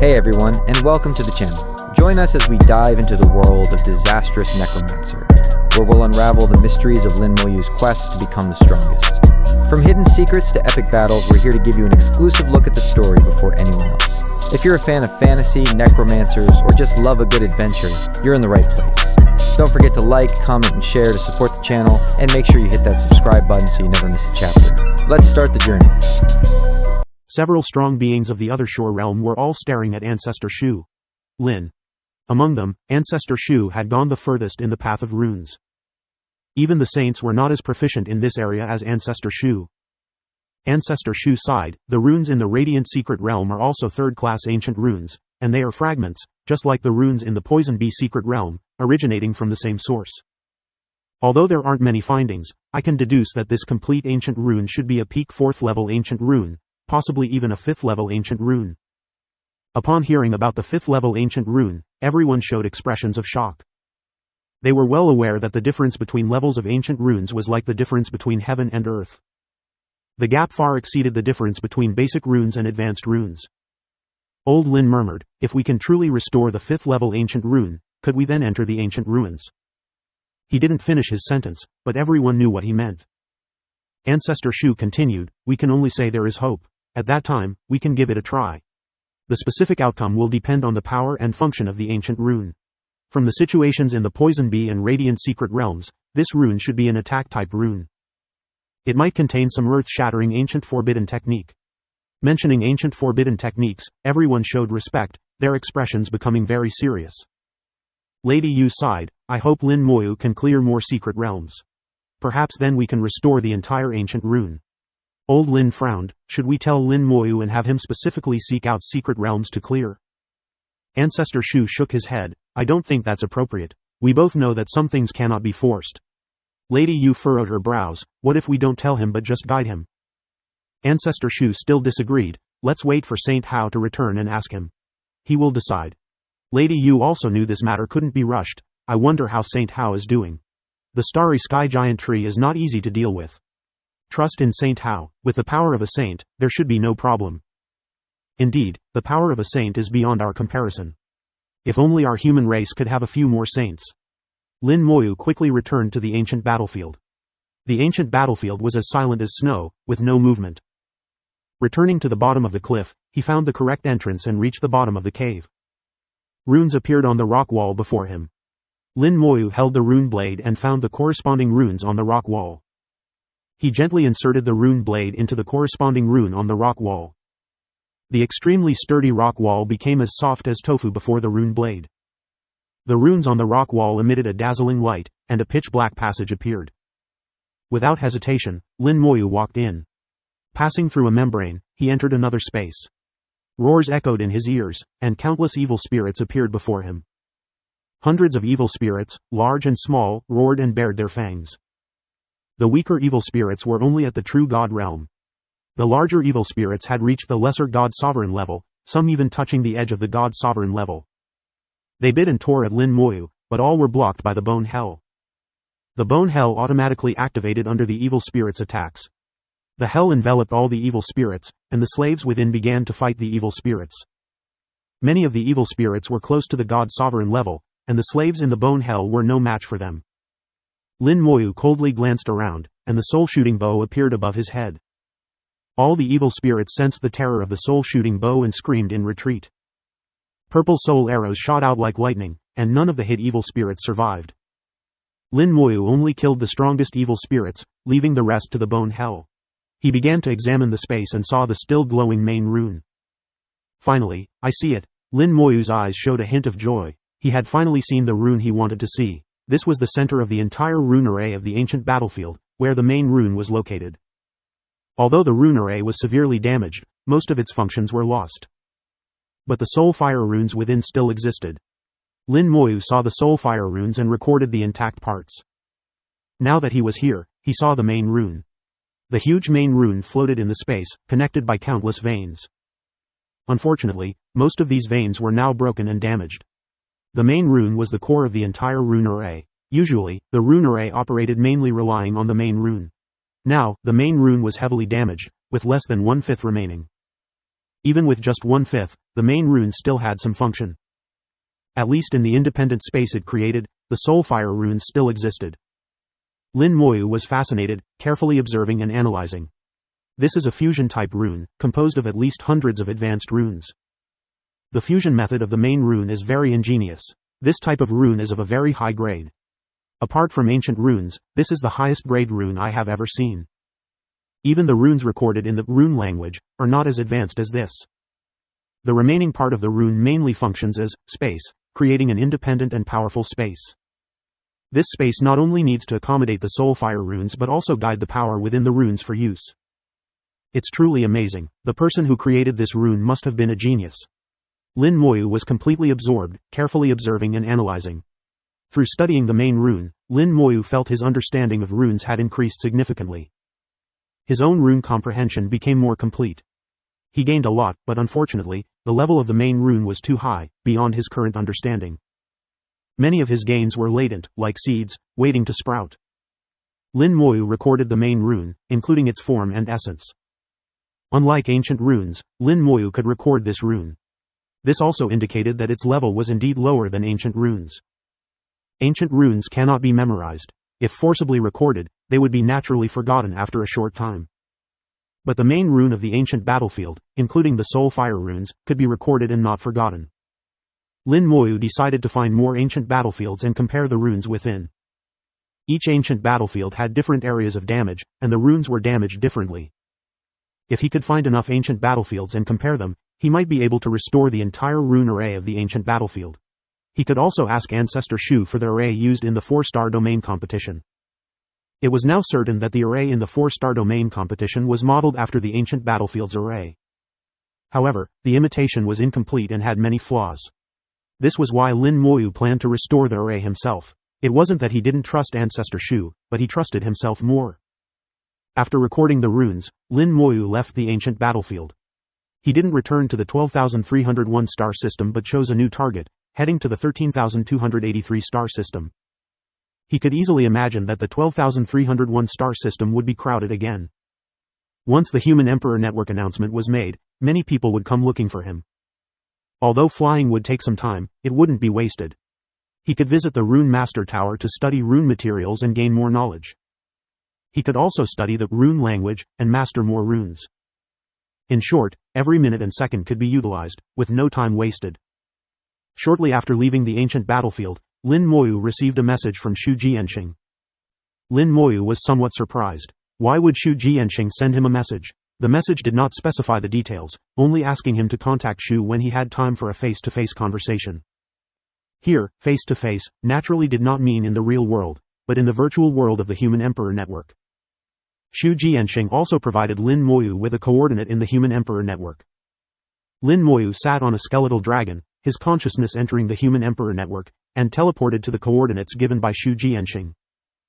Hey everyone, and welcome to the channel. Join us as we dive into the world of Disastrous Necromancer, where we'll unravel the mysteries of Lin Moyu's quest to become the strongest. From hidden secrets to epic battles, we're here to give you an exclusive look at the story before anyone else. If you're a fan of fantasy, necromancers, or just love a good adventure, you're in the right place. Don't forget to like, comment, and share to support the channel, and make sure you hit that subscribe button so you never miss a chapter. Let's start the journey. Several strong beings of the other shore realm were all staring at Ancestor Shu. Lin. Among them, Ancestor Shu had gone the furthest in the path of runes. Even the saints were not as proficient in this area as Ancestor Shu. Ancestor Shu sighed. The runes in the Radiant Secret Realm are also third-class ancient runes, and they are fragments, just like the runes in the Poison Bee Secret Realm, originating from the same source. Although there aren't many findings, I can deduce that this complete ancient rune should be a peak 4th level ancient rune, possibly even a 5th level ancient rune. Upon hearing about the 5th level ancient rune, everyone showed expressions of shock. They were well aware that the difference between levels of ancient runes was like the difference between heaven and earth. The gap far exceeded the difference between basic runes and advanced runes. Old Lin murmured, if we can truly restore the 5th level ancient rune, could we then enter the ancient ruins? He didn't finish his sentence, but everyone knew what he meant. Ancestor Shu continued, we can only say there is hope. At that time, we can give it a try. The specific outcome will depend on the power and function of the ancient rune. From the situations in the Poison Bee and Radiant Secret Realms, this rune should be an attack-type rune. It might contain some earth-shattering ancient forbidden technique. Mentioning ancient forbidden techniques, everyone showed respect, their expressions becoming very serious. Lady Yu sighed, I hope Lin Moyu can clear more secret realms. Perhaps then we can restore the entire ancient rune. Old Lin frowned, should we tell Lin Moyu and have him specifically seek out secret realms to clear? Ancestor Shu shook his head, I don't think that's appropriate. We both know that some things cannot be forced. Lady Yu furrowed her brows, what if we don't tell him but just guide him? Ancestor Shu still disagreed, let's wait for Saint Hao to return and ask him. He will decide. Lady Yu also knew this matter couldn't be rushed, I wonder how Saint Hao is doing. The starry sky giant tree is not easy to deal with. Trust in Saint Hao, with the power of a saint, there should be no problem. Indeed, the power of a saint is beyond our comparison. If only our human race could have a few more saints. Lin Moyu quickly returned to the ancient battlefield. The ancient battlefield was as silent as snow, with no movement. Returning to the bottom of the cliff, he found the correct entrance and reached the bottom of the cave. Runes appeared on the rock wall before him. Lin Moyu held the rune blade and found the corresponding runes on the rock wall. He gently inserted the rune blade into the corresponding rune on the rock wall. The extremely sturdy rock wall became as soft as tofu before the rune blade. The runes on the rock wall emitted a dazzling light, and a pitch-black passage appeared. Without hesitation, Lin Moyu walked in. Passing through a membrane, he entered another space. Roars echoed in his ears, and countless evil spirits appeared before him. Hundreds of evil spirits, large and small, roared and bared their fangs. The weaker evil spirits were only at the true god realm. The larger evil spirits had reached the lesser god sovereign level, some even touching the edge of the god sovereign level. They bit and tore at Lin Moyu, but all were blocked by the bone hell. The bone hell automatically activated under the evil spirits' attacks. The hell enveloped all the evil spirits, and the slaves within began to fight the evil spirits. Many of the evil spirits were close to the god sovereign level, and the slaves in the bone hell were no match for them. Lin Moyu coldly glanced around, and the soul-shooting bow appeared above his head. All the evil spirits sensed the terror of the soul-shooting bow and screamed in retreat. Purple soul arrows shot out like lightning, and none of the hit evil spirits survived. Lin Moyu only killed the strongest evil spirits, leaving the rest to the bone hell. He began to examine the space and saw the still glowing main rune. Finally, I see it. Lin Moyu's eyes showed a hint of joy. He had finally seen the rune he wanted to see. This was the center of the entire rune array of the ancient battlefield, where the main rune was located. Although the rune array was severely damaged, most of its functions were lost. But the soul fire runes within still existed. Lin Moyu saw the soul fire runes and recorded the intact parts. Now that he was here, he saw the main rune. The huge main rune floated in the space, connected by countless veins. Unfortunately, most of these veins were now broken and damaged. The main rune was the core of the entire rune array. Usually, the rune array operated mainly relying on the main rune. Now, the main rune was heavily damaged, with less than 1/5 remaining. Even with just 1/5, the main rune still had some function. At least in the independent space it created, the soulfire runes still existed. Lin Moyu was fascinated, carefully observing and analyzing. This is a fusion-type rune, composed of at least hundreds of advanced runes. The fusion method of the main rune is very ingenious. This type of rune is of a very high grade. Apart from ancient runes, this is the highest grade rune I have ever seen. Even the runes recorded in the rune language are not as advanced as this. The remaining part of the rune mainly functions as space, creating an independent and powerful space. This space not only needs to accommodate the soulfire runes but also guide the power within the runes for use. It's truly amazing. The person who created this rune must have been a genius. Lin Moyu was completely absorbed, carefully observing and analyzing. Through studying the main rune, Lin Moyu felt his understanding of runes had increased significantly. His own rune comprehension became more complete. He gained a lot, but unfortunately, the level of the main rune was too high, beyond his current understanding. Many of his gains were latent, like seeds, waiting to sprout. Lin Moyu recorded the main rune, including its form and essence. Unlike ancient runes, Lin Moyu could record this rune. This also indicated that its level was indeed lower than ancient runes. Ancient runes cannot be memorized. If forcibly recorded, they would be naturally forgotten after a short time. But the main rune of the ancient battlefield, including the soul fire runes, could be recorded and not forgotten. Lin Moyu decided to find more ancient battlefields and compare the runes within. Each ancient battlefield had different areas of damage, and the runes were damaged differently. If he could find enough ancient battlefields and compare them, he might be able to restore the entire rune array of the ancient battlefield. He could also ask Ancestor Shu for the array used in the 4-star domain competition. It was now certain that the array in the 4-star domain competition was modeled after the ancient battlefield's array. However, the imitation was incomplete and had many flaws. This was why Lin Moyu planned to restore the array himself. It wasn't that he didn't trust Ancestor Shu, but he trusted himself more. After recording the runes, Lin Moyu left the ancient battlefield. He didn't return to the 12,301 star system but chose a new target, heading to the 13,283 star system. He could easily imagine that the 12,301 star system would be crowded again. Once the Human Emperor Network announcement was made, many people would come looking for him. Although flying would take some time, it wouldn't be wasted. He could visit the Rune Master Tower to study rune materials and gain more knowledge. He could also study the rune language and master more runes. In short, every minute and second could be utilized, with no time wasted. Shortly after leaving the ancient battlefield, Lin Moyu received a message from Shu Jianxing. Lin Moyu was somewhat surprised. Why would Shu Jianxing send him a message? The message did not specify the details, only asking him to contact Shu when he had time for a face-to-face conversation. Here, face-to-face, naturally did not mean in the real world, but in the virtual world of the Human Emperor Network. Shu Jianxing also provided Lin Moyu with a coordinate in the Human Emperor Network. Lin Moyu sat on a skeletal dragon, his consciousness entering the Human Emperor Network, and teleported to the coordinates given by Shu Jianxing.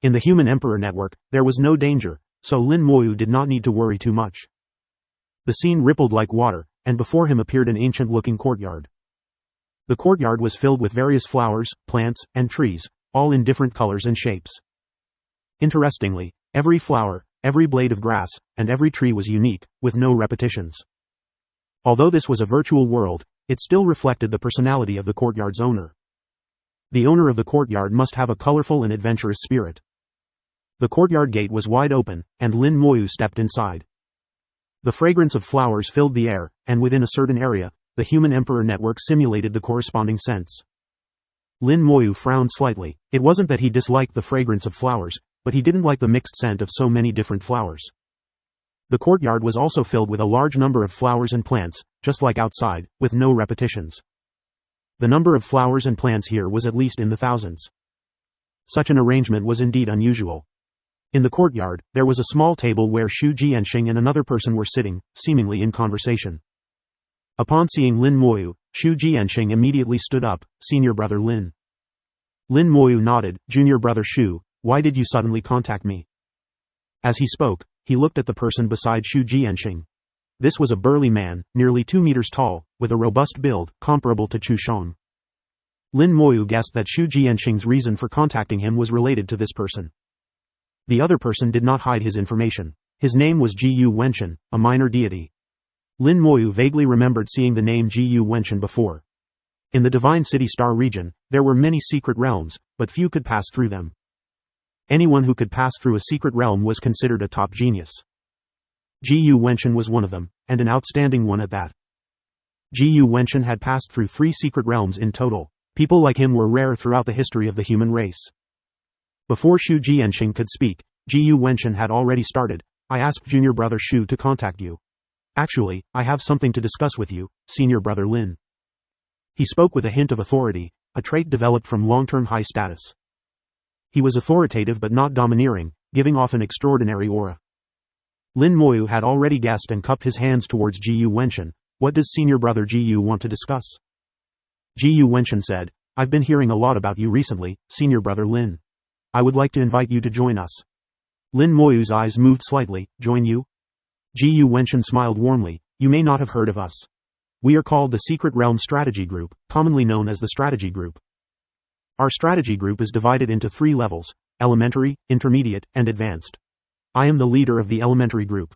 In the Human Emperor Network, there was no danger, so Lin Moyu did not need to worry too much. The scene rippled like water, and before him appeared an ancient-looking courtyard. The courtyard was filled with various flowers, plants, and trees, all in different colors and shapes. Interestingly, every flower, every blade of grass, and every tree was unique, with no repetitions. Although this was a virtual world, it still reflected the personality of the courtyard's owner. The owner of the courtyard must have a colorful and adventurous spirit. The courtyard gate was wide open, and Lin Moyu stepped inside. The fragrance of flowers filled the air, and within a certain area, the Human Emperor Network simulated the corresponding scents. Lin Moyu frowned slightly. It wasn't that he disliked the fragrance of flowers, but he didn't like the mixed scent of so many different flowers. The courtyard was also filled with a large number of flowers and plants, just like outside, with no repetitions. The number of flowers and plants here was at least in the thousands. Such an arrangement was indeed unusual. In the courtyard, there was a small table where Shu Jianxing and another person were sitting, seemingly in conversation. Upon seeing Lin Moyu, Shu Jianxing immediately stood up. "Senior brother Lin." Lin Moyu nodded. "Junior brother Shu, why did you suddenly contact me?" As he spoke, he looked at the person beside Shu Jianxing. This was a burly man, nearly 2 meters tall, with a robust build, comparable to Chu Shong. Lin Moyu guessed that Shu Jianxing's reason for contacting him was related to this person. The other person did not hide his information. His name was Ji Yu Wenchen, a minor deity. Lin Moyu vaguely remembered seeing the name Gu Wenchen before. In the Divine City Star region, there were many secret realms, but few could pass through them. Anyone who could pass through a secret realm was considered a top genius. Gu Wenchen was one of them, and an outstanding one at that. Gu Wenchen had passed through 3 secret realms in total. People like him were rare throughout the history of the human race. Before Shu Jianxing could speak, Gu Wenchen had already started. I asked junior brother Shu to contact you. Actually, I have something to discuss with you, senior brother Lin. He spoke with a hint of authority, a trait developed from long-term high status. He was authoritative but not domineering, giving off an extraordinary aura. Lin Moyu had already guessed and cupped his hands towards Gu Wenchen. What does senior brother Gu want to discuss? Gu Wenchen said, I've been hearing a lot about you recently, senior brother Lin. I would like to invite you to join us. Lin Moyu's eyes moved slightly. Join you? Gu Wenchen smiled warmly. You may not have heard of us. We are called the Secret Realm Strategy Group, commonly known as the Strategy Group. Our strategy group is divided into 3 levels: elementary, intermediate, and advanced. I am the leader of the elementary group.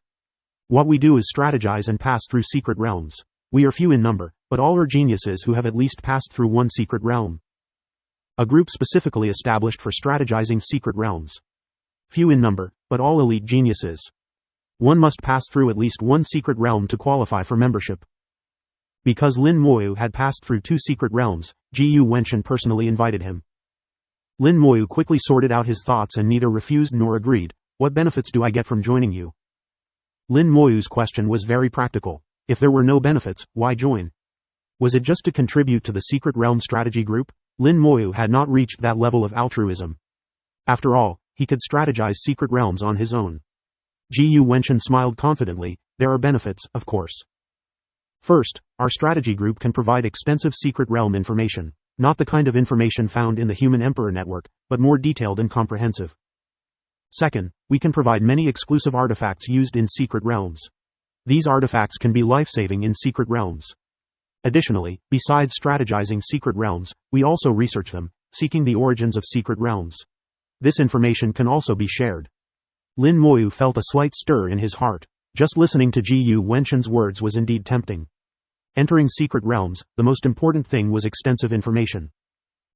What we do is strategize and pass through secret realms. We are few in number, but all are geniuses who have at least passed through one secret realm. A group specifically established for strategizing secret realms. Few in number, but all elite geniuses. One must pass through at least one secret realm to qualify for membership. Because Lin Moyu had passed through 2 secret realms, Gu Wenchen personally invited him. Lin Moyu quickly sorted out his thoughts and neither refused nor agreed. What benefits do I get from joining you? Lin Moyu's question was very practical. If there were no benefits, why join? Was it just to contribute to the Secret Realm Strategy Group? Lin Moyu had not reached that level of altruism. After all, he could strategize secret realms on his own. Gu Wenchen smiled confidently. There are benefits, of course. First, our strategy group can provide extensive secret realm information. Not the kind of information found in the Human Emperor network, but more detailed and comprehensive. Second, we can provide many exclusive artifacts used in secret realms. These artifacts can be life-saving in secret realms. Additionally, besides strategizing secret realms, we also research them, seeking the origins of secret realms. This information can also be shared. Lin Moyu felt a slight stir in his heart. Just listening to Gu Wenchen's words was indeed tempting. Entering secret realms, the most important thing was extensive information.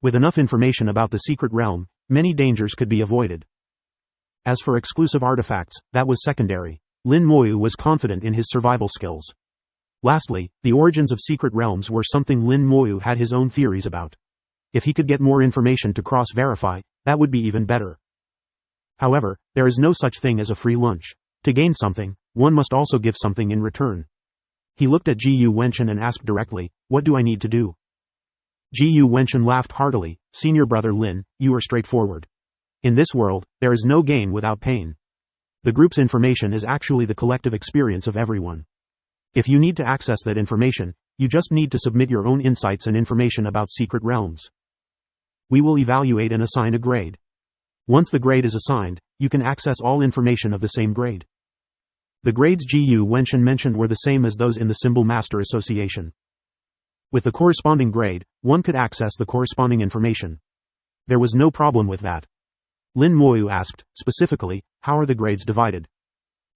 With enough information about the secret realm, many dangers could be avoided. As for exclusive artifacts, that was secondary. Lin Moyu was confident in his survival skills. Lastly, the origins of secret realms were something Lin Moyu had his own theories about. If he could get more information to cross-verify, that would be even better. However, there is no such thing as a free lunch. To gain something, one must also give something in return. He looked at Gu Wenchen and asked directly, what do I need to do? Gu Wenchen laughed heartily. Senior brother Lin, you are straightforward. In this world, there is no gain without pain. The group's information is actually the collective experience of everyone. If you need to access that information, you just need to submit your own insights and information about secret realms. We will evaluate and assign a grade. Once the grade is assigned, you can access all information of the same grade. The grades Gu Wenchen mentioned were the same as those in the Symbol Master Association. With the corresponding grade, one could access the corresponding information. There was no problem with that. Lin Moyu asked, specifically, how are the grades divided?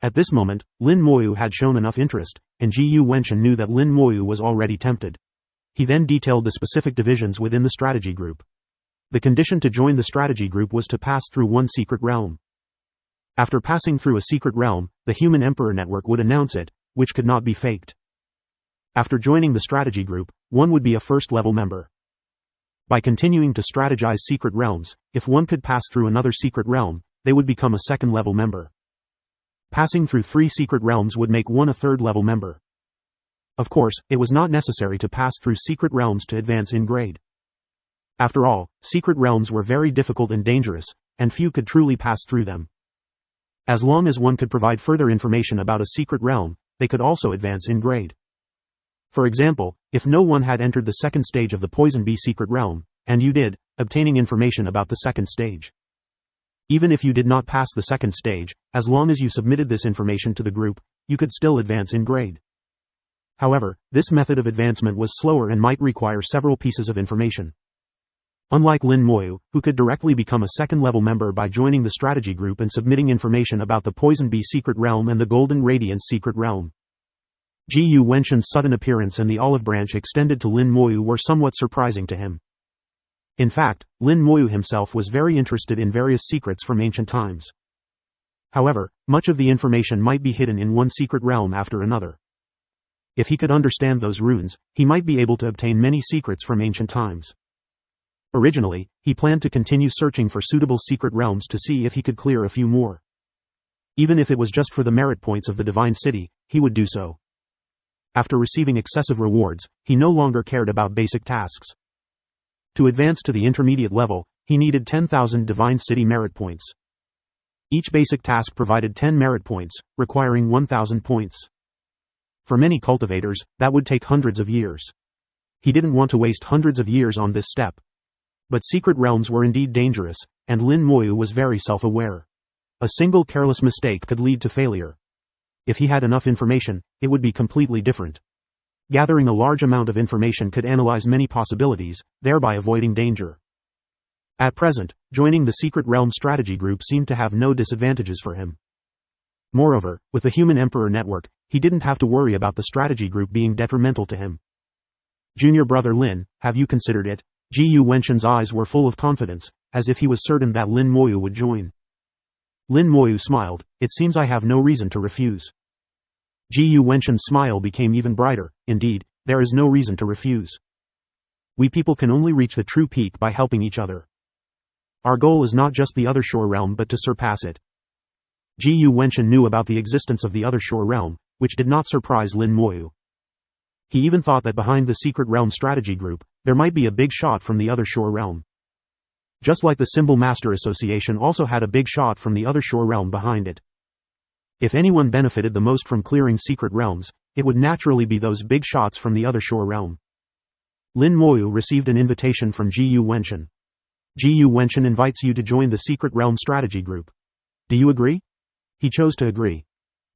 At this moment, Lin Moyu had shown enough interest, and Gu Wenchen knew that Lin Moyu was already tempted. He then detailed the specific divisions within the strategy group. The condition to join the strategy group was to pass through one secret realm. After passing through a secret realm, the Human Emperor network would announce it, which could not be faked. After joining the strategy group, one would be a first-level member. By continuing to strategize secret realms, if one could pass through another secret realm, they would become a second-level member. Passing through 3 secret realms would make one a third-level member. Of course, it was not necessary to pass through secret realms to advance in grade. After all, secret realms were very difficult and dangerous, and few could truly pass through them. As long as one could provide further information about a secret realm, they could also advance in grade. For example, if no one had entered the second stage of the Poison Bee secret realm, and you did, obtaining information about the second stage. Even if you did not pass the second stage, as long as you submitted this information to the group, you could still advance in grade. However, this method of advancement was slower and might require several pieces of information. Unlike Lin Moyu, who could directly become a second-level member by joining the strategy group and submitting information about the Poison Bee secret realm and the Golden Radiance secret realm. Gu Wenshan's sudden appearance and the olive branch extended to Lin Moyu were somewhat surprising to him. In fact, Lin Moyu himself was very interested in various secrets from ancient times. However, much of the information might be hidden in one secret realm after another. If he could understand those runes, he might be able to obtain many secrets from ancient times. Originally, he planned to continue searching for suitable secret realms to see if he could clear a few more. Even if it was just for the merit points of the Divine City, he would do so. After receiving excessive rewards, he no longer cared about basic tasks. To advance to the intermediate level, he needed 10,000 Divine City merit points. Each basic task provided 10 merit points, requiring 1,000 points. For many cultivators, that would take hundreds of years. He didn't want to waste hundreds of years on this step. But secret realms were indeed dangerous, and Lin Moyu was very self-aware. A single careless mistake could lead to failure. If he had enough information, it would be completely different. Gathering a large amount of information could analyze many possibilities, thereby avoiding danger. At present, joining the Secret Realm Strategy Group seemed to have no disadvantages for him. Moreover, with the Human Emperor Network, he didn't have to worry about the strategy group being detrimental to him. Junior brother Lin, have you considered it? Gu Wenshan's eyes were full of confidence, as if he was certain that Lin Moyu would join. Lin Moyu smiled, it seems I have no reason to refuse. Gu Wenshan's smile became even brighter, indeed, there is no reason to refuse. We people can only reach the true peak by helping each other. Our goal is not just the Other Shore Realm but to surpass it. Gu Wenshan knew about the existence of the Other Shore Realm, which did not surprise Lin Moyu. He even thought that behind the Secret Realm Strategy Group, there might be a big shot from the Other Shore Realm. Just like the Symbol Master Association also had a big shot from the Other Shore Realm behind it. If anyone benefited the most from clearing secret realms, it would naturally be those big shots from the Other Shore Realm. Lin Moyu received an invitation from Gu Wenshan. Gu Wenshan invites you to join the Secret Realm Strategy Group. Do you agree? He chose to agree.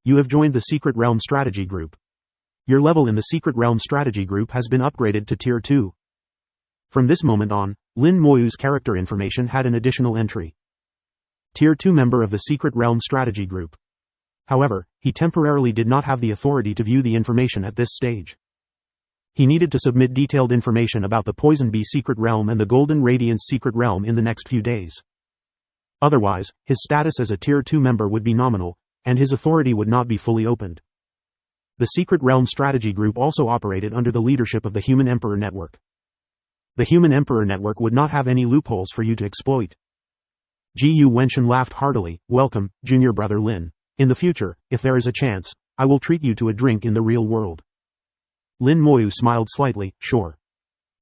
You have joined the Secret Realm Strategy Group. Your level in the Secret Realm Strategy Group has been upgraded to Tier 2. From this moment on, Lin Moyu's character information had an additional entry. Tier 2 member of the Secret Realm Strategy Group. However, he temporarily did not have the authority to view the information at this stage. He needed to submit detailed information about the Poison Bee Secret Realm and the Golden Radiance Secret Realm in the next few days. Otherwise, his status as a Tier 2 member would be nominal, and his authority would not be fully opened. The Secret Realm Strategy Group also operated under the leadership of the Human Emperor Network. The Human Emperor Network would not have any loopholes for you to exploit. Gu Wenshan laughed heartily. Welcome, junior brother Lin. In the future, if there is a chance, I will treat you to a drink in the real world. Lin Moyu smiled slightly. Sure.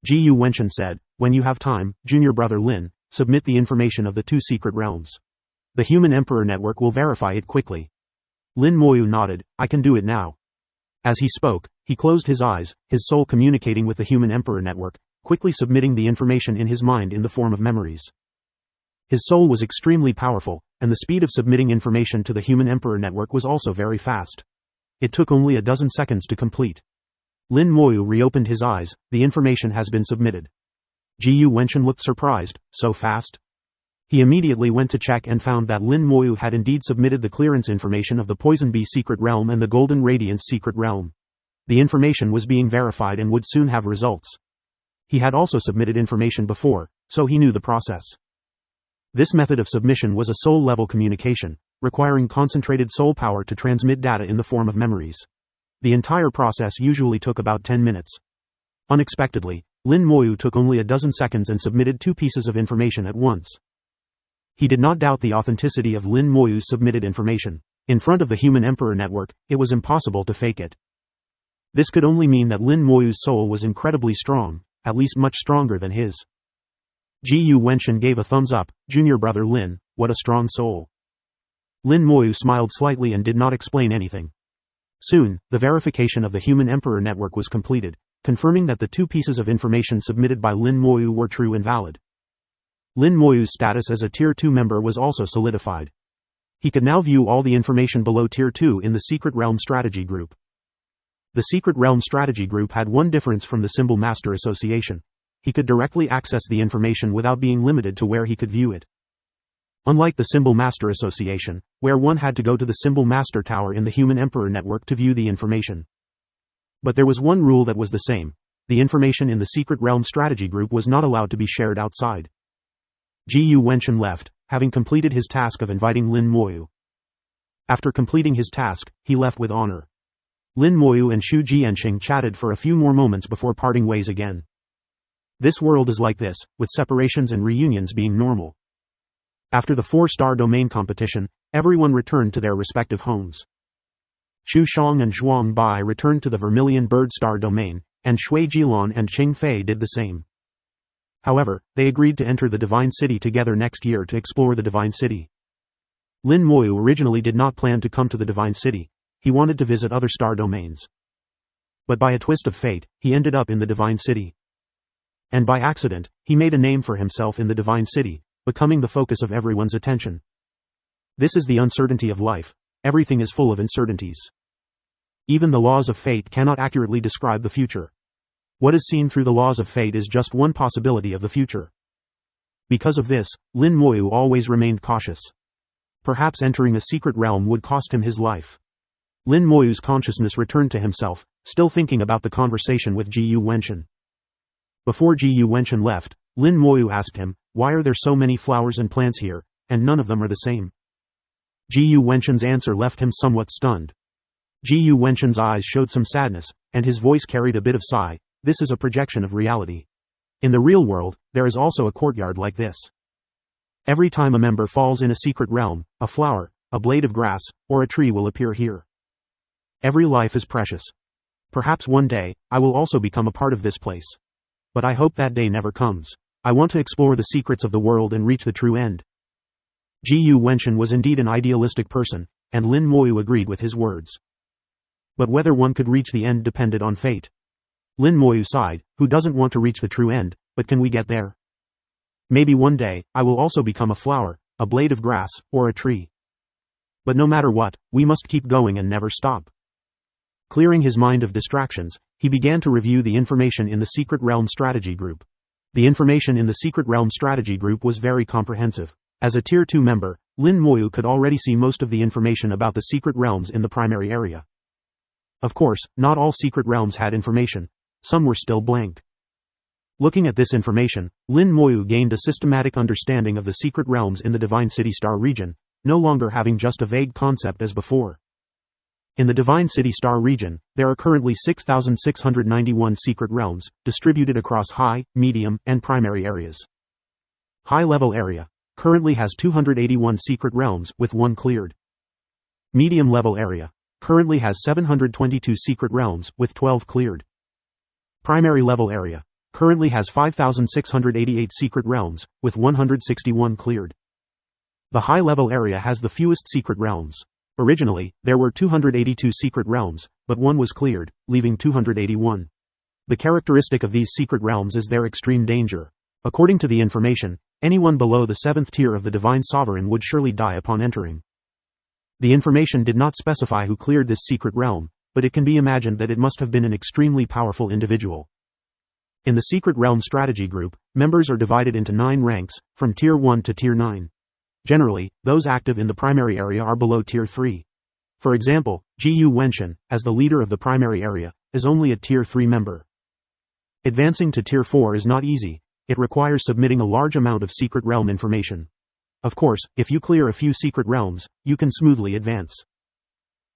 Gu Wenshan said, when you have time, junior brother Lin, submit the information of the 2 secret realms. The Human Emperor Network will verify it quickly. Lin Moyu nodded, I can do it now. As he spoke, he closed his eyes, his soul communicating with the Human Emperor Network, quickly submitting the information in his mind in the form of memories. His soul was extremely powerful, and the speed of submitting information to the Human Emperor Network was also very fast. It took only a dozen seconds to complete. Lin Moyu reopened his eyes, the information has been submitted. Gu Wenshan looked surprised, so fast? He immediately went to check and found that Lin Moyu had indeed submitted the clearance information of the Poison Bee Secret Realm and the Golden Radiance Secret Realm. The information was being verified and would soon have results. He had also submitted information before, so he knew the process. This method of submission was a soul-level communication, requiring concentrated soul power to transmit data in the form of memories. The entire process usually took about 10 minutes. Unexpectedly, Lin Moyu took only a dozen seconds and submitted 2 pieces of information at once. He did not doubt the authenticity of Lin Moyu's submitted information. In front of the Human Emperor Network, it was impossible to fake it. This could only mean that Lin Moyu's soul was incredibly strong, at least much stronger than his. Gu Wenshan gave a thumbs up, junior brother Lin, what a strong soul. Lin Moyu smiled slightly and did not explain anything. Soon, the verification of the Human Emperor Network was completed, confirming that the 2 pieces of information submitted by Lin Moyu were true and valid. Lin Moyu's status as a Tier 2 member was also solidified. He could now view all the information below Tier 2 in the Secret Realm Strategy Group. The Secret Realm Strategy Group had one difference from the Symbol Master Association. He could directly access the information without being limited to where he could view it. Unlike the Symbol Master Association, where one had to go to the Symbol Master Tower in the Human Emperor Network to view the information. But there was one rule that was the same. The information in the Secret Realm strategy group was not allowed to be shared outside. Gu Wenchen left, having completed his task of inviting Lin Moyu. After completing his task, he left with honor. Lin Moyu and Xu Jianxing chatted for a few more moments before parting ways again. This world is like this, with separations and reunions being normal. After the 4-star domain competition, everyone returned to their respective homes. Xu Shang and Zhuang Bai returned to the Vermilion Bird Star domain, and Shui Jilan and Qing Fei did the same. However, they agreed to enter the Divine City together next year to explore the Divine City. Lin Moyu originally did not plan to come to the Divine City. He wanted to visit other star domains. But by a twist of fate, he ended up in the Divine City. And by accident, he made a name for himself in the Divine City, becoming the focus of everyone's attention. This is the uncertainty of life. Everything is full of uncertainties. Even the laws of fate cannot accurately describe the future. What is seen through the laws of fate is just one possibility of the future. Because of this, Lin Moyu always remained cautious. Perhaps entering a secret realm would cost him his life. Lin Moyu's consciousness returned to himself, still thinking about the conversation with Gu Wenchen. Before Gu Wenchen left, Lin Moyu asked him, "Why are there so many flowers and plants here, and none of them are the same?" Gu Wenchen's answer left him somewhat stunned. Gu Wenchen's eyes showed some sadness, and his voice carried a bit of sigh. This is a projection of reality. In the real world, there is also a courtyard like this. Every time a member falls in a secret realm, a flower, a blade of grass, or a tree will appear here. Every life is precious. Perhaps one day, I will also become a part of this place. But I hope that day never comes. I want to explore the secrets of the world and reach the true end. Gu Wenchen was indeed an idealistic person, and Lin Moyu agreed with his words. But whether one could reach the end depended on fate. Lin Moyu sighed, who doesn't want to reach the true end, but can we get there? Maybe one day, I will also become a flower, a blade of grass, or a tree. But no matter what, we must keep going and never stop. Clearing his mind of distractions, he began to review the information in the Secret Realm Strategy Group. The information in the Secret Realm Strategy Group was very comprehensive. As a Tier 2 member, Lin Moyu could already see most of the information about the secret realms in the primary area. Of course, not all secret realms had information. Some were still blank. Looking at this information, Lin Moyu gained a systematic understanding of the secret realms in the Divine City Star region, no longer having just a vague concept as before. In the Divine City Star region, there are currently 6,691 secret realms, distributed across high, medium, and primary areas. High-level area currently has 281 secret realms, with 1 cleared. Medium-level area currently has 722 secret realms, with 12 cleared. Primary level area currently has 5,688 secret realms, with 161 cleared. The high-level area has the fewest secret realms. Originally, there were 282 secret realms, but 1 was cleared, leaving 281. The characteristic of these secret realms is their extreme danger. According to the information, anyone below the 7th tier of the Divine Sovereign would surely die upon entering. The information did not specify who cleared this secret realm, but it can be imagined that it must have been an extremely powerful individual. In the Secret Realm Strategy Group, members are divided into 9 ranks, from Tier 1 to Tier 9. Generally, those active in the primary area are below Tier 3. For example, Gu Wenchen, as the leader of the primary area, is only a Tier 3 member. Advancing to Tier 4 is not easy. It requires submitting a large amount of secret realm information. Of course, if you clear a few secret realms, you can smoothly advance.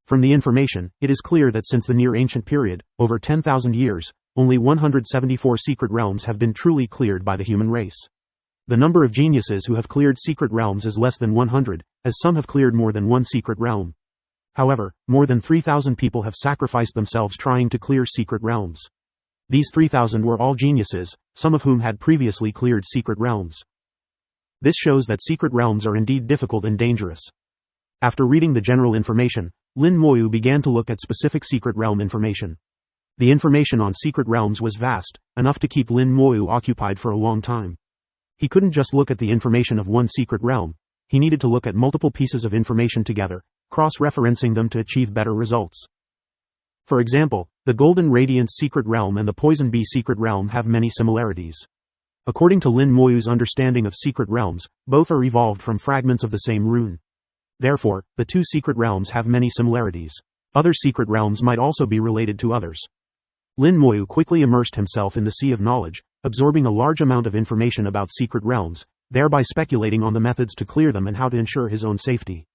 From the information, it is clear that since the near ancient period, over 10,000 years, only 174 secret realms have been truly cleared by the human race. The number of geniuses who have cleared secret realms is less than 100, as some have cleared more than one secret realm. However, more than 3,000 people have sacrificed themselves trying to clear secret realms. These 3,000 were all geniuses, some of whom had previously cleared secret realms. This shows that secret realms are indeed difficult and dangerous. After reading the general information, Lin Moyu began to look at specific secret realm information. The information on secret realms was vast, enough to keep Lin Moyu occupied for a long time. He couldn't just look at the information of one secret realm. He needed to look at multiple pieces of information together, cross-referencing them to achieve better results. For example, the Golden Radiance secret realm and the Poison Bee secret realm have many similarities. According to Lin Moyu's understanding of secret realms, both are evolved from fragments of the same rune. Therefore, the two secret realms have many similarities. Other secret realms might also be related to others. Lin Moyu quickly immersed himself in the sea of knowledge, absorbing a large amount of information about secret realms, thereby speculating on the methods to clear them and how to ensure his own safety.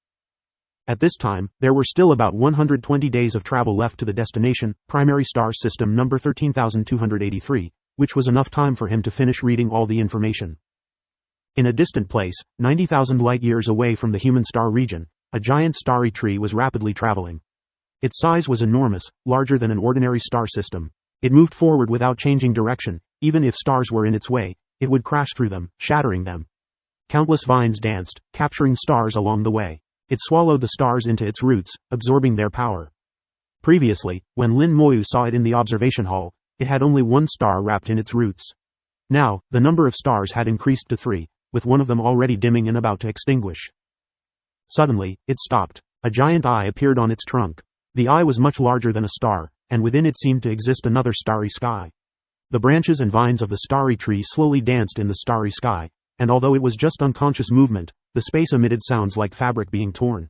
At this time, there were still about 120 days of travel left to the destination, primary star system number 13,283, which was enough time for him to finish reading all the information. In a distant place, 90,000 light-years away from the human star region, a giant starry tree was rapidly traveling. Its size was enormous, larger than an ordinary star system. It moved forward without changing direction. Even if stars were in its way, it would crash through them, shattering them. Countless vines danced, capturing stars along the way. It swallowed the stars into its roots, absorbing their power. Previously, when Lin Moyu saw it in the observation hall, it had only one star wrapped in its roots. Now, the number of stars had increased to 3, with one of them already dimming and about to extinguish. Suddenly, it stopped. A giant eye appeared on its trunk. The eye was much larger than a star, and within it seemed to exist another starry sky. The branches and vines of the starry tree slowly danced in the starry sky, and although it was just unconscious movement, the space emitted sounds like fabric being torn.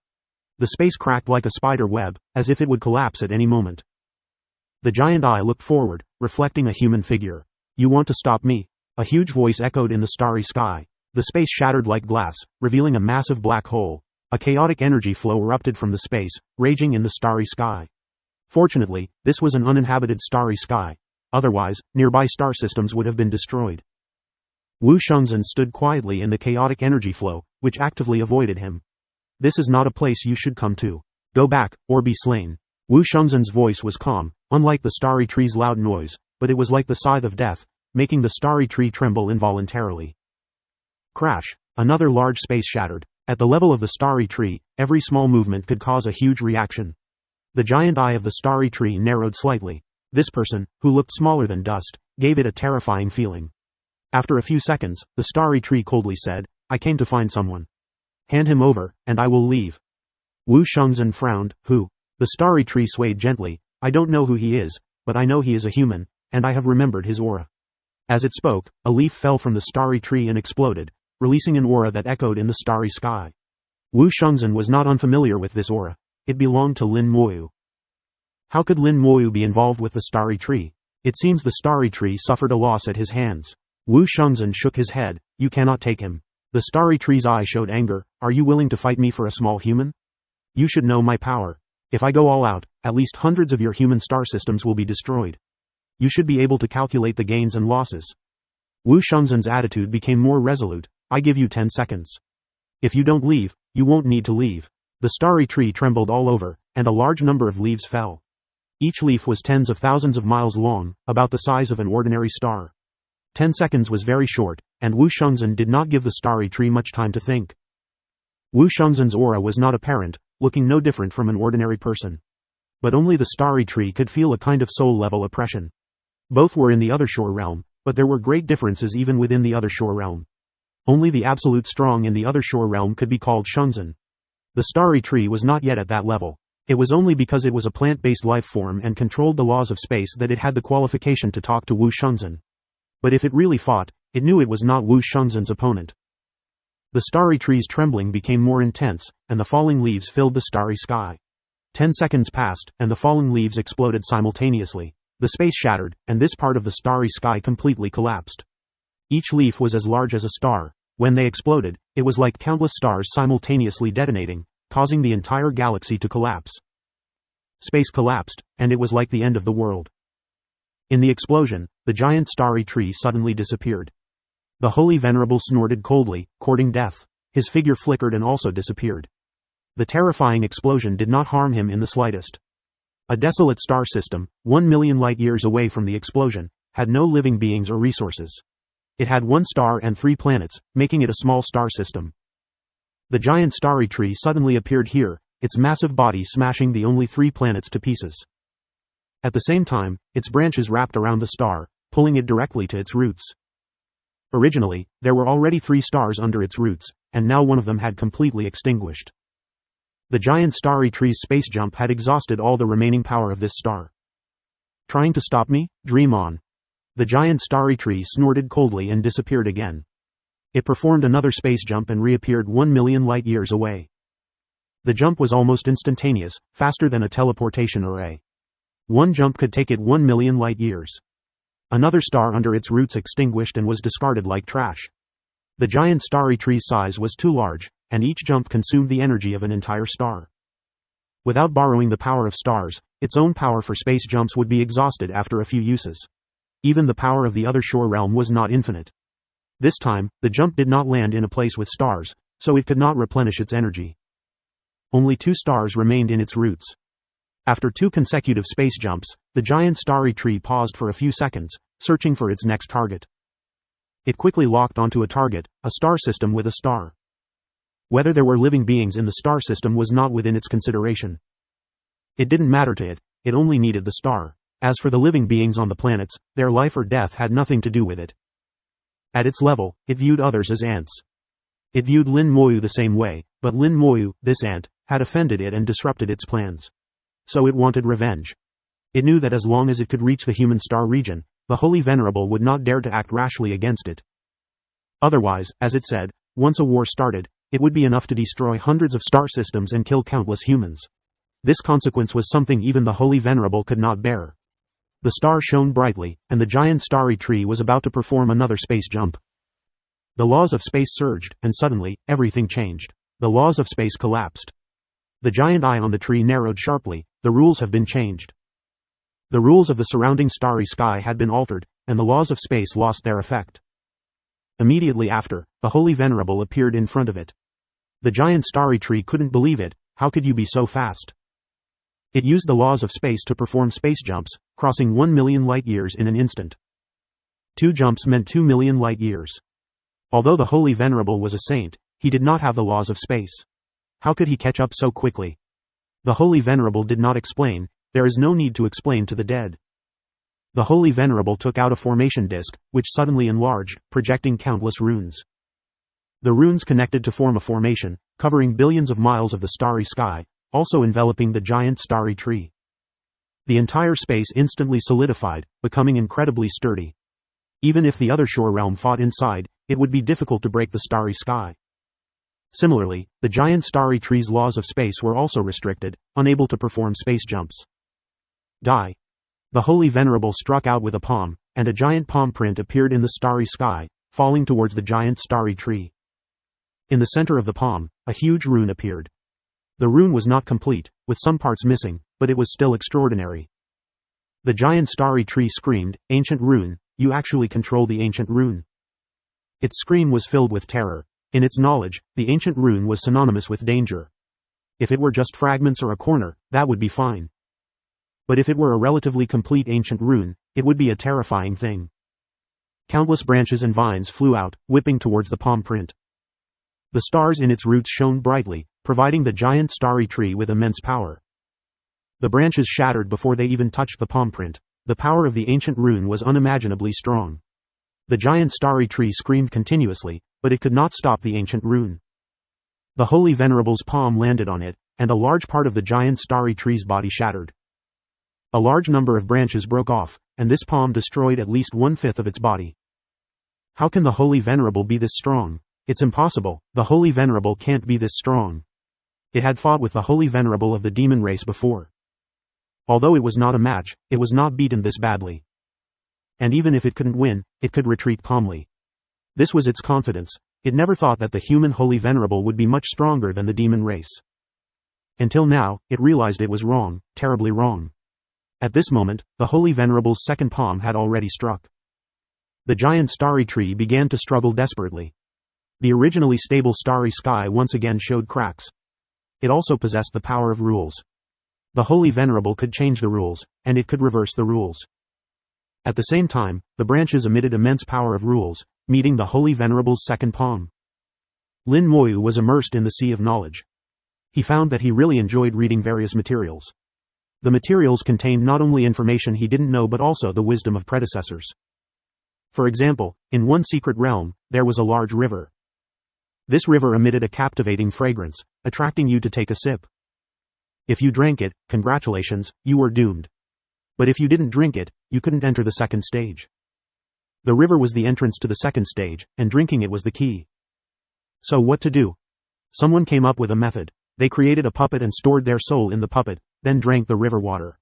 The space cracked like a spider web, as if it would collapse at any moment. The giant eye looked forward, reflecting a human figure. "You want to stop me?" A huge voice echoed in the starry sky. The space shattered like glass, revealing a massive black hole. A chaotic energy flow erupted from the space, raging in the starry sky. Fortunately, this was an uninhabited starry sky. Otherwise, nearby star systems would have been destroyed. Wu Shengzhen stood quietly in the chaotic energy flow, which actively avoided him. "This is not a place you should come to. Go back, or be slain." Wu Shengzhen's voice was calm, unlike the starry tree's loud noise, but it was like the scythe of death, making the starry tree tremble involuntarily. Crash! Another large space shattered. At the level of the starry tree, every small movement could cause a huge reaction. The giant eye of the starry tree narrowed slightly. This person, who looked smaller than dust, gave it a terrifying feeling. After a few seconds, the starry tree coldly said, "I came to find someone. Hand him over, and I will leave." Wu Shengzhen frowned. "Who?" The starry tree swayed gently. "I don't know who he is, but I know he is a human, and I have remembered his aura." As it spoke, a leaf fell from the starry tree and exploded, releasing an aura that echoed in the starry sky. Wu Shengzhen was not unfamiliar with this aura. It belonged to Lin Moyu. How could Lin Moyu be involved with the starry tree? It seems the starry tree suffered a loss at his hands. Wu Shengzhen shook his head. "You cannot take him." The starry tree's eye showed anger. "Are you willing to fight me for a small human? You should know my power. If I go all out, at least hundreds of your human star systems will be destroyed. You should be able to calculate the gains and losses." Wu Shengzhen's attitude became more resolute. "I give you 10 seconds. If you don't leave, you won't need to leave." The starry tree trembled all over, and a large number of leaves fell. Each leaf was tens of thousands of miles long, about the size of an ordinary star. 10 seconds was very short, and Wu Shengzhen did not give the starry tree much time to think. Wu Shengzhen's aura was not apparent, looking no different from an ordinary person. But only the starry tree could feel a kind of soul-level oppression. Both were in the other shore realm, but there were great differences even within the other shore realm. Only the absolute strong in the other shore realm could be called Shengzhen. The starry tree was not yet at that level. It was only because it was a plant-based life form and controlled the laws of space that it had the qualification to talk to Wu Shengzhen. But if it really fought, it knew it was not Wu Shengzhen's opponent. The starry tree's trembling became more intense, and the falling leaves filled the starry sky. 10 seconds passed, and the falling leaves exploded simultaneously. The space shattered, and this part of the starry sky completely collapsed. Each leaf was as large as a star. When they exploded, it was like countless stars simultaneously detonating, causing the entire galaxy to collapse. Space collapsed, and it was like the end of the world. In the explosion, the giant starry tree suddenly disappeared. The holy venerable snorted coldly, courting death. His figure flickered and also disappeared. The terrifying explosion did not harm him in the slightest. A desolate star system, 1 million light-years away from the explosion, had no living beings or resources. It had 1 star and 3 planets, making it a small star system. The giant starry tree suddenly appeared here, its massive body smashing the only 3 planets to pieces. At the same time, its branches wrapped around the star, pulling it directly to its roots. Originally, there were already 3 stars under its roots, and now one of them had completely extinguished. The giant starry tree's space jump had exhausted all the remaining power of this star. "Trying to stop me? Dream on." The giant starry tree snorted coldly and disappeared again. It performed another space jump and reappeared 1 million light-years away. The jump was almost instantaneous, faster than a teleportation array. One jump could take it 1 million light-years. Another star under its roots extinguished and was discarded like trash. The giant starry tree's size was too large, and each jump consumed the energy of an entire star. Without borrowing the power of stars, its own power for space jumps would be exhausted after a few uses. Even the power of the other shore realm was not infinite. This time, the jump did not land in a place with stars, so it could not replenish its energy. Only 2 stars remained in its roots. After 2 consecutive space jumps, the giant starry tree paused for a few seconds, searching for its next target. It quickly locked onto a target, a star system with a star. Whether there were living beings in the star system was not within its consideration. It didn't matter to it, it only needed the star. As for the living beings on the planets, their life or death had nothing to do with it. At its level, it viewed others as ants. It viewed Lin Moyu the same way, but Lin Moyu, this ant, had offended it and disrupted its plans. So it wanted revenge. It knew that as long as it could reach the human star region, the Holy Venerable would not dare to act rashly against it. Otherwise, as it said, once a war started, it would be enough to destroy hundreds of star systems and kill countless humans. This consequence was something even the Holy Venerable could not bear. The star shone brightly, and the giant starry tree was about to perform another space jump. The laws of space surged, and suddenly, everything changed. The laws of space collapsed. The giant eye on the tree narrowed sharply. The rules have been changed. The rules of the surrounding starry sky had been altered, and the laws of space lost their effect. Immediately after, the Holy Venerable appeared in front of it. The giant starry tree couldn't believe it. How could you be so fast? It used the laws of space to perform space jumps, crossing 1 million light-years in an instant. 2 jumps meant 2 million light-years. Although the Holy Venerable was a saint, he did not have the laws of space. How could he catch up so quickly? The Holy Venerable did not explain. There is no need to explain to the dead. The Holy Venerable took out a formation disk, which suddenly enlarged, projecting countless runes. The runes connected to form a formation, covering billions of miles of the starry sky, also enveloping the giant starry tree. The entire space instantly solidified, becoming incredibly sturdy. Even if the other shore realm fought inside, it would be difficult to break the starry sky. Similarly, the giant starry tree's laws of space were also restricted, unable to perform space jumps. Die. The Holy Venerable struck out with a palm, and a giant palm print appeared in the starry sky, falling towards the giant starry tree. In the center of the palm, a huge rune appeared. The rune was not complete, with some parts missing, but it was still extraordinary. The giant starry tree screamed, "Ancient rune, you actually control the ancient rune." Its scream was filled with terror. In its knowledge, the ancient rune was synonymous with danger. If it were just fragments or a corner, that would be fine. But if it were a relatively complete ancient rune, it would be a terrifying thing. Countless branches and vines flew out, whipping towards the palm print. The stars in its roots shone brightly, providing the giant starry tree with immense power. The branches shattered before they even touched the palm print. The power of the ancient rune was unimaginably strong. The giant starry tree screamed continuously, but it could not stop the ancient rune. The Holy Venerable's palm landed on it, and a large part of the giant starry tree's body shattered. A large number of branches broke off, and this palm destroyed at least 1/5 of its body. How can the Holy Venerable be this strong? It's impossible. The Holy Venerable can't be this strong. It had fought with the Holy Venerable of the demon race before. Although it was not a match, it was not beaten this badly. And even if it couldn't win, it could retreat calmly. This was its confidence. It never thought that the human Holy Venerable would be much stronger than the demon race. Until now, it realized it was wrong, terribly wrong. At this moment, the Holy Venerable's second palm had already struck. The giant starry tree began to struggle desperately. The originally stable starry sky once again showed cracks. It also possessed the power of rules. The Holy Venerable could change the rules, and it could reverse the rules. At the same time, the branches emitted immense power of rules, meeting the Holy Venerable's second palm. Lin Moyu was immersed in the sea of knowledge. He found that he really enjoyed reading various materials. The materials contained not only information he didn't know but also the wisdom of predecessors. For example, in one secret realm, there was a large river. This river emitted a captivating fragrance, attracting you to take a sip. If you drank it, congratulations, you were doomed. But if you didn't drink it, you couldn't enter the second stage. The river was the entrance to the second stage, and drinking it was the key. So what to do? Someone came up with a method. They created a puppet and stored their soul in the puppet, then drank the river water.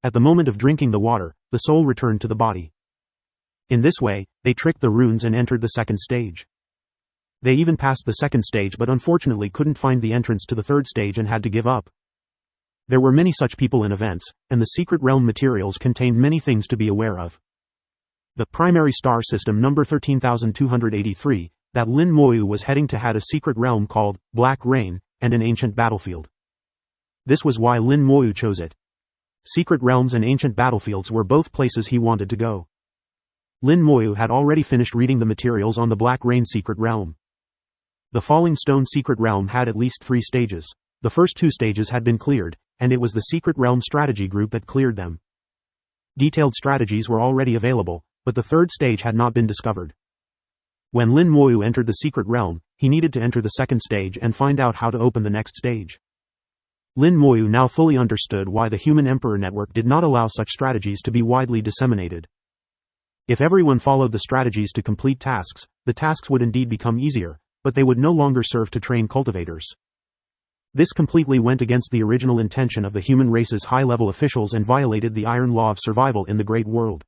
At the moment of drinking the water, the soul returned to the body. In this way, they tricked the runes and entered the second stage. They even passed the second stage but unfortunately couldn't find the entrance to the third stage and had to give up. There were many such people in events, and the secret realm materials contained many things to be aware of. The primary star system number 13,283, that Lin Moyu was heading to, had a secret realm called Black Rain, and an ancient battlefield. This was why Lin Moyu chose it. Secret realms and ancient battlefields were both places he wanted to go. Lin Moyu had already finished reading the materials on the Black Rain secret realm. The Falling Stone secret realm had at least 3 stages. The first 2 stages had been cleared, and it was the secret realm strategy group that cleared them. Detailed strategies were already available, but the third stage had not been discovered. When Lin Moyu entered the secret realm, he needed to enter the second stage and find out how to open the next stage. Lin Moyu now fully understood why the Human Emperor Network did not allow such strategies to be widely disseminated. If everyone followed the strategies to complete tasks, the tasks would indeed become easier, but they would no longer serve to train cultivators. This completely went against the original intention of the human race's high-level officials and violated the iron law of survival in the Great World.